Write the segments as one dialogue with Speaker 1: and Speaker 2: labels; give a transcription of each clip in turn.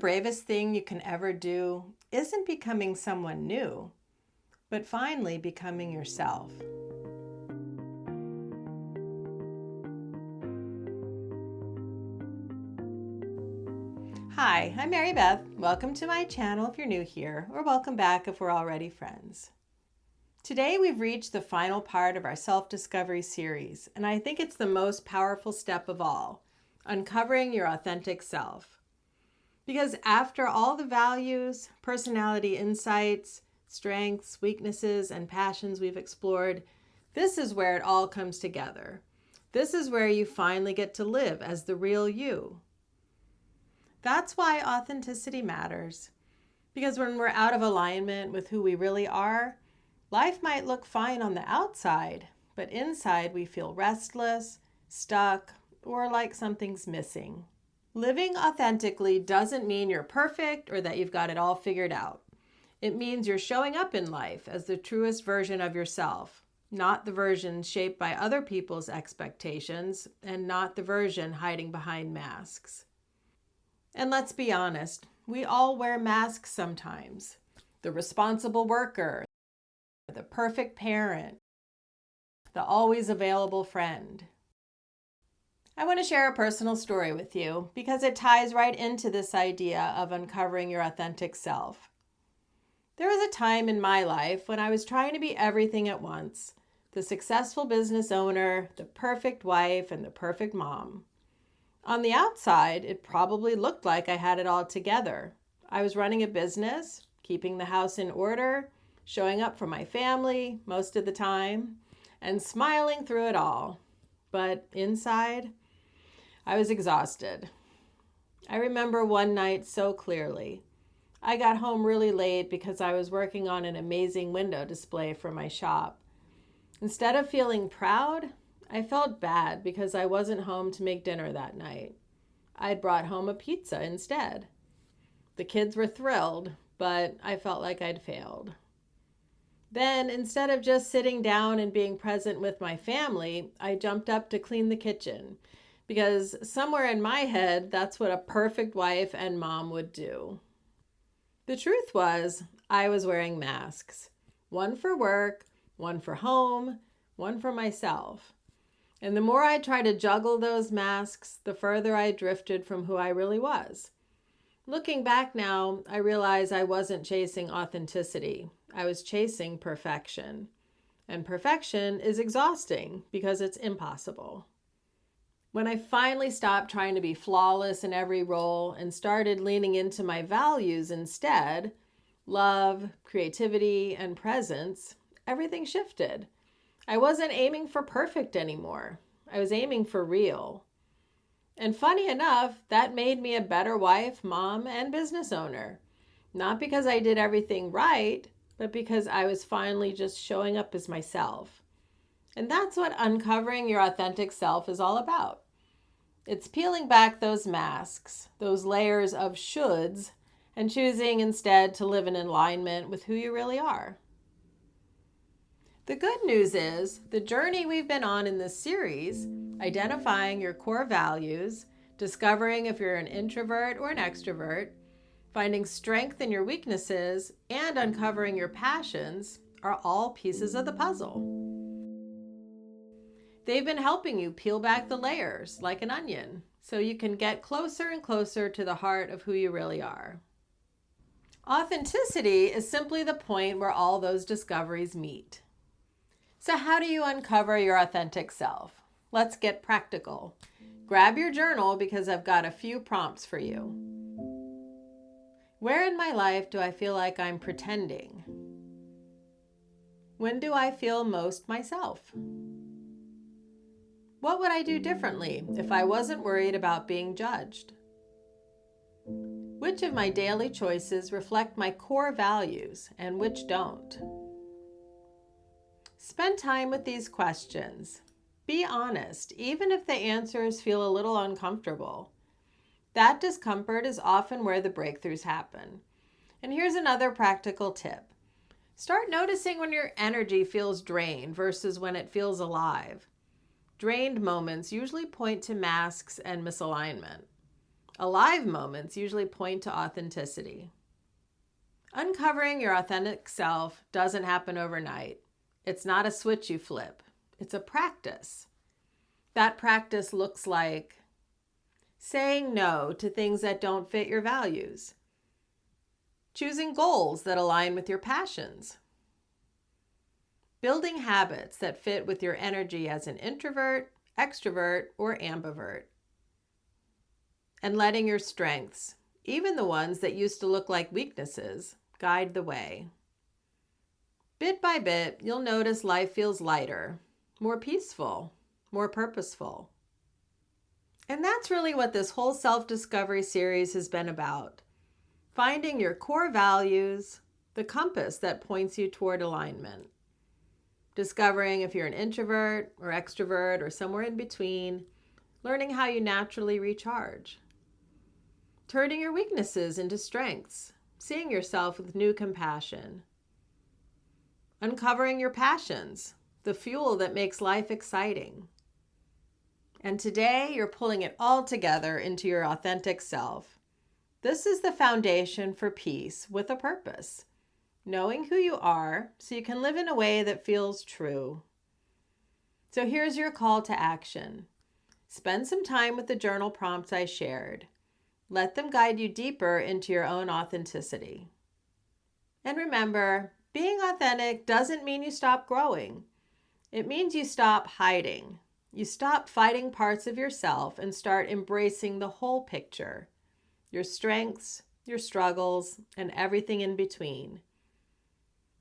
Speaker 1: bravest thing you can ever do isn't becoming someone new, but finally becoming yourself. Hi, I'm Mary Beth. Welcome to my channel if you're new here, or welcome back if we're already friends. Today we've reached the final part of our self-discovery series, and I think it's the most powerful step of all, uncovering your authentic self. Because after all the values, personality insights, strengths, weaknesses, and passions we've explored, this is where it all comes together. This is where you finally get to live as the real you. That's why authenticity matters. Because when we're out of alignment with who we really are, life might look fine on the outside, but inside we feel restless, stuck, or like something's missing. Living authentically doesn't mean you're perfect or that you've got it all figured out. It means you're showing up in life as the truest version of yourself, not the version shaped by other people's expectations, and not the version hiding behind masks. And let's be honest, we all wear masks sometimes. The responsible worker, the perfect parent, the always available friend. I want to share a personal story with you because it ties right into this idea of uncovering your authentic self. There was a time in my life when I was trying to be everything at once, the successful business owner, the perfect wife, and the perfect mom. On the outside, it probably looked like I had it all together. I was running a business, keeping the house in order, showing up for my family most of the time, and smiling through it all. But inside, I was exhausted. I remember one night so clearly. I got home really late because I was working on an amazing window display for my shop. Instead of feeling proud, I felt bad because I wasn't home to make dinner that night. I'd brought home a pizza instead. The kids were thrilled, but I felt like I'd failed. Then, instead of just sitting down and being present with my family, I jumped up to clean the kitchen because somewhere in my head, that's what a perfect wife and mom would do. The truth was, I was wearing masks. One for work, one for home, one for myself. And the more I tried to juggle those masks, the further I drifted from who I really was. Looking back now, I realize I wasn't chasing authenticity. I was chasing perfection. And perfection is exhausting because it's impossible. When I finally stopped trying to be flawless in every role and started leaning into my values instead, love, creativity, and presence, everything shifted. I wasn't aiming for perfect anymore. I was aiming for real. And funny enough, that made me a better wife, mom, and business owner. Not because I did everything right, but because I was finally just showing up as myself. And that's what uncovering your authentic self is all about. It's peeling back those masks, those layers of shoulds, and choosing instead to live in alignment with who you really are. The good news is the journey we've been on in this series, identifying your core values, discovering if you're an introvert or an extrovert, finding strength in your weaknesses, and uncovering your passions are all pieces of the puzzle. They've been helping you peel back the layers like an onion so you can get closer and closer to the heart of who you really are. Authenticity is simply the point where all those discoveries meet. So how do you uncover your authentic self? Let's get practical. Grab your journal because I've got a few prompts for you. Where in my life do I feel like I'm pretending? When do I feel most myself? What would I do differently if I wasn't worried about being judged? Which of my daily choices reflect my core values and which don't? Spend time with these questions. Be honest, even if the answers feel a little uncomfortable. That discomfort is often where the breakthroughs happen. And here's another practical tip. Start noticing when your energy feels drained versus when it feels alive. Drained moments usually point to masks and misalignment. Alive moments usually point to authenticity. Uncovering your authentic self doesn't happen overnight. It's not a switch you flip. It's a practice. That practice looks like saying no to things that don't fit your values, choosing goals that align with your passions, building habits that fit with your energy as an introvert, extrovert, or ambivert, and letting your strengths, even the ones that used to look like weaknesses, guide the way. Bit by bit, you'll notice life feels lighter, more peaceful, more purposeful. And that's really what this whole self-discovery series has been about. Finding your core values, the compass that points you toward alignment. Discovering if you're an introvert or extrovert or somewhere in between, learning how you naturally recharge. Turning your weaknesses into strengths, seeing yourself with new compassion. Uncovering your passions, the fuel that makes life exciting. And today, you're pulling it all together into your authentic self. This is the foundation for peace with a purpose. Knowing who you are so you can live in a way that feels true. So here's your call to action. Spend some time with the journal prompts I shared. Let them guide you deeper into your own authenticity. And remember, being authentic doesn't mean you stop growing. It means you stop hiding. You stop fighting parts of yourself and start embracing the whole picture. Your strengths, your struggles, and everything in between.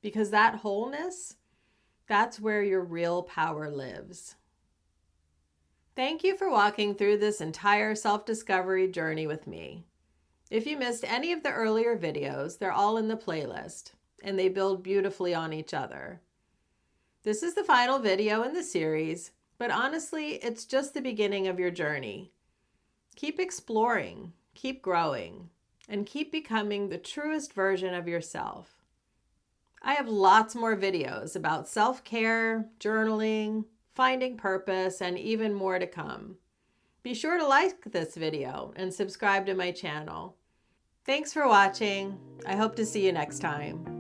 Speaker 1: Because that wholeness, that's where your real power lives. Thank you for walking through this entire self-discovery journey with me. If you missed any of the earlier videos, they're all in the playlist, and they build beautifully on each other. This is the final video in the series, but honestly, it's just the beginning of your journey. Keep exploring, keep growing, and keep becoming the truest version of yourself. I have lots more videos about self-care, journaling, finding purpose, and even more to come. Be sure to like this video and subscribe to my channel. Thanks for watching. I hope to see you next time.